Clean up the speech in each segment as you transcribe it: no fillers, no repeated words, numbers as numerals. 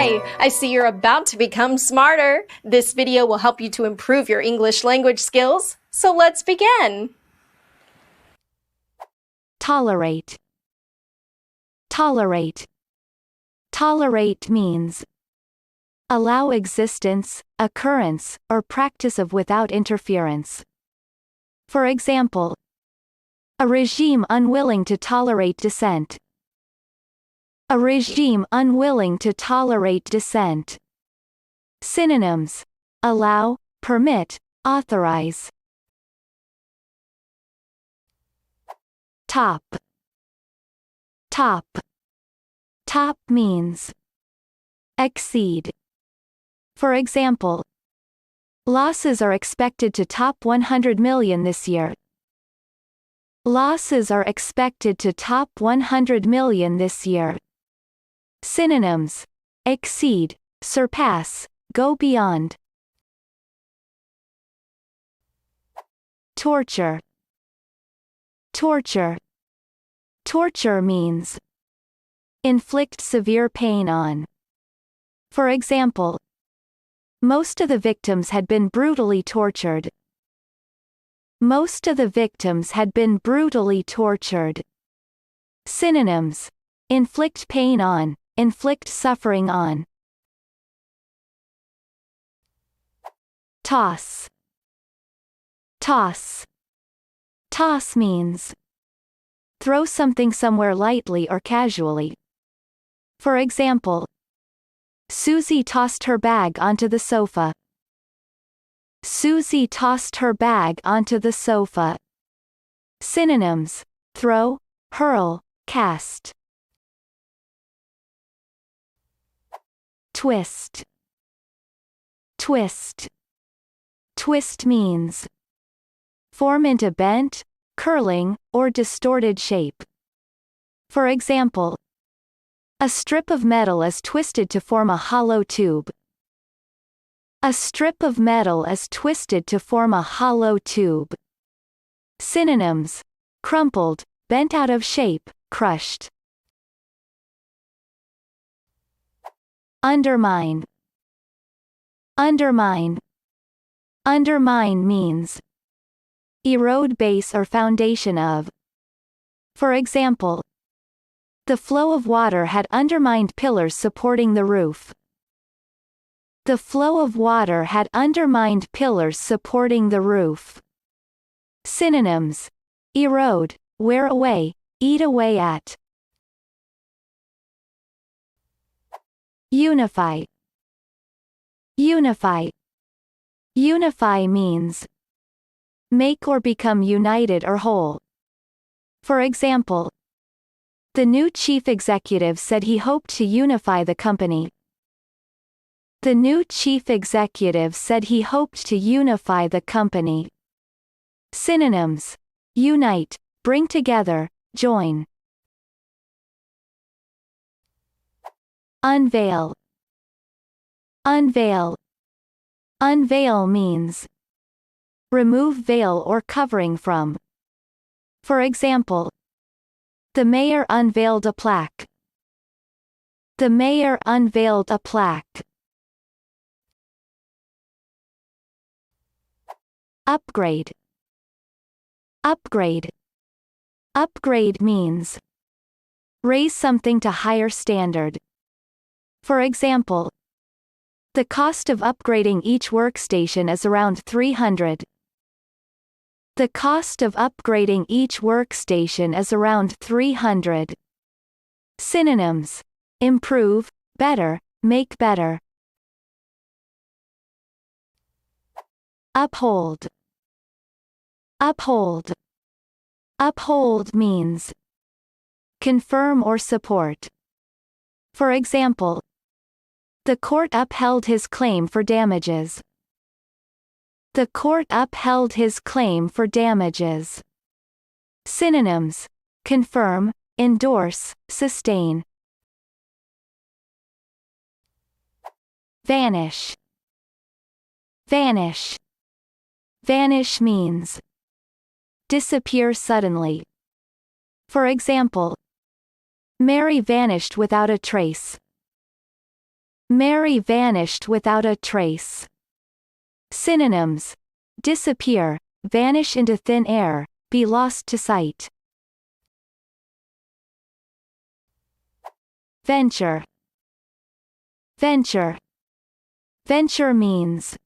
Hi! I see you're about to become smarter. This video will help you to improve your English language skills. So let's begin. Tolerate. Tolerate. Tolerate means allow existence, occurrence, or practice of without interference. For example, a regime unwilling to tolerate dissent. A regime unwilling to tolerate dissent. Synonyms: allow, permit, authorize. Top. Top. Top means exceed. For example, losses are expected to top 100 million this year. Losses are expected to top 100 million this year. Synonyms: exceed, surpass, go beyond. Torture. Torture. Torture means inflict severe pain on. For example, most of the victims had been brutally tortured. Most of the victims had been brutally tortured. Synonyms: inflict pain on, inflict suffering on. Toss. Toss. Toss means throw something somewhere lightly or casually. For example, Susie tossed her bag onto the sofa. Susie tossed her bag onto the sofa. Synonyms: throw, hurl, cast. Twist. Twist. Twist means form into bent, curling, or distorted shape. For example, a strip of metal is twisted to form a hollow tube. A strip of metal is twisted to form a hollow tube. Synonyms: crumpled, bent out of shape, crushed. Undermine. Undermine. Undermine means erode base or foundation of. For example, the flow of water had undermined pillars supporting the roof. The flow of water had undermined pillars supporting the roof. Synonyms: erode, wear away, eat away at. Unify. Unify. Unify means make or become united or whole. For example, the new chief executive said he hoped to unify the company. The new chief executive said he hoped to unify the company. Synonyms: unite, bring together, join. Unveil. Unveil. Unveil means remove veil or covering from. For example, the mayor unveiled a plaque. The mayor unveiled a plaque. Upgrade. Upgrade. Upgrade means raise something to higher standard. For example, the cost of upgrading each workstation is around $300. The cost of upgrading each workstation is around $300. Synonyms: improve, better, make better. Uphold. Uphold. Uphold means confirm or support. For example, the court upheld his claim for damages. The court upheld his claim for damages. Synonyms: confirm, endorse, sustain. Vanish. Vanish. Vanish means disappear suddenly. For example, Mary vanished without a trace. Mary vanished without a trace. Synonyms: disappear, vanish into thin air, be lost to sight. Venture. Venture. Venture means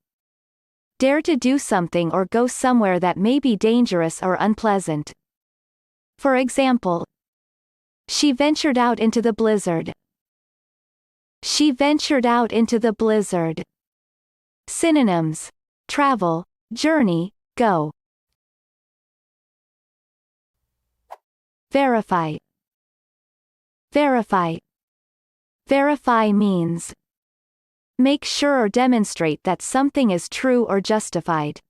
dare to do something or go somewhere that may be dangerous or unpleasant. For example, she ventured out into the blizzard. She ventured out into the blizzard. Synonyms: travel, journey, go. Verify. Verify. Verify means make sure or demonstrate that something is true or justified.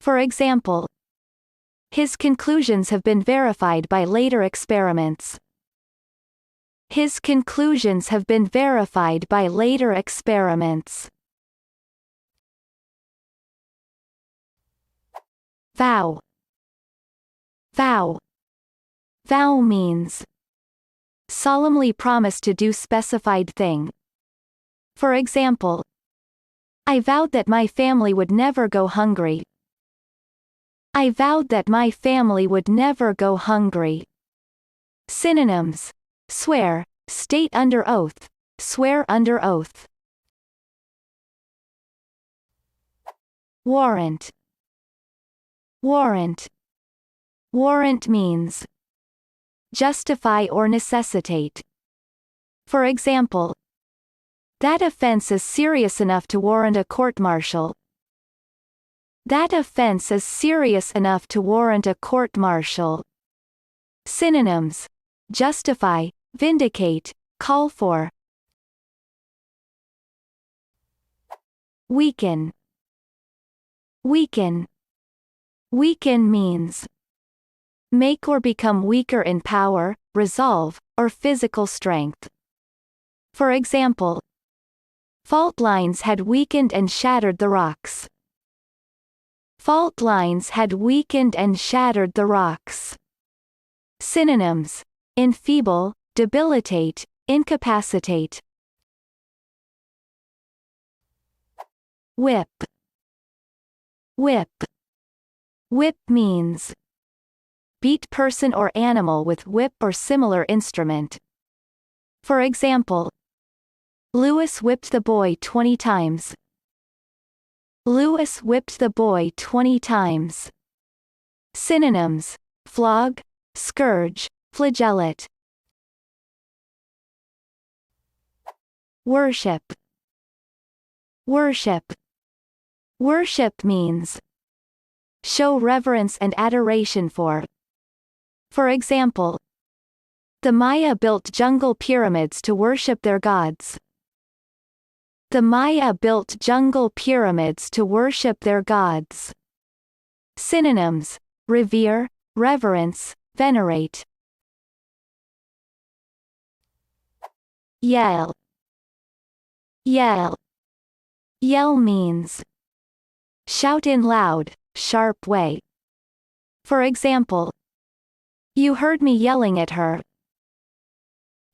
For example, his conclusions have been verified by later experiments. His conclusions have been verified by later experiments. Vow. Vow. Vow means solemnly promise to do specified thing. For example, I vowed that my family would never go hungry. I vowed that my family would never go hungry. Synonyms: swear, state under oath, swear under oath. Warrant. Warrant. Warrant means justify or necessitate. For example, that offense is serious enough to warrant a court-martial. That offense is serious enough to warrant a court-martial. Synonyms: justify, vindicate, call for. Weaken. Weaken. Weaken means make or become weaker in power, resolve, or physical strength. For example, fault lines had weakened and shattered the rocks. Fault lines had weakened and shattered the rocks. Synonyms: enfeeble, debilitate, incapacitate. Whip. Whip. Whip means beat person or animal with whip or similar instrument. For example, Lewis whipped the boy 20 times. Lewis whipped the boy 20 times. Synonyms: flog, scourge, flagellate. Worship. Worship. Worship means show reverence and adoration for. For example, the Maya built jungle pyramids to worship their gods. The Maya built jungle pyramids to worship their gods. Synonyms: revere, reverence, venerate. Yell. Yell. Yell means shout in loud, sharp way. For example, you heard me yelling at her.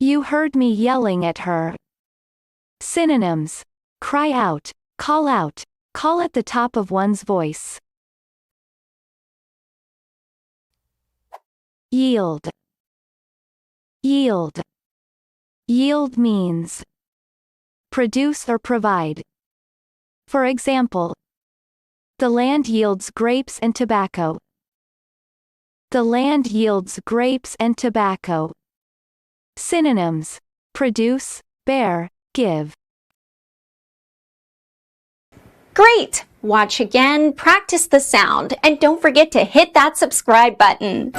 You heard me yelling at her. Synonyms: cry out, call at the top of one's voice. Yield. Yield. Yield means produce or provide. For example, the land yields grapes and tobacco. The land yields grapes and tobacco. Synonyms: produce, bear, give. Great! Watch again, practice the sound, and don't forget to hit that subscribe button.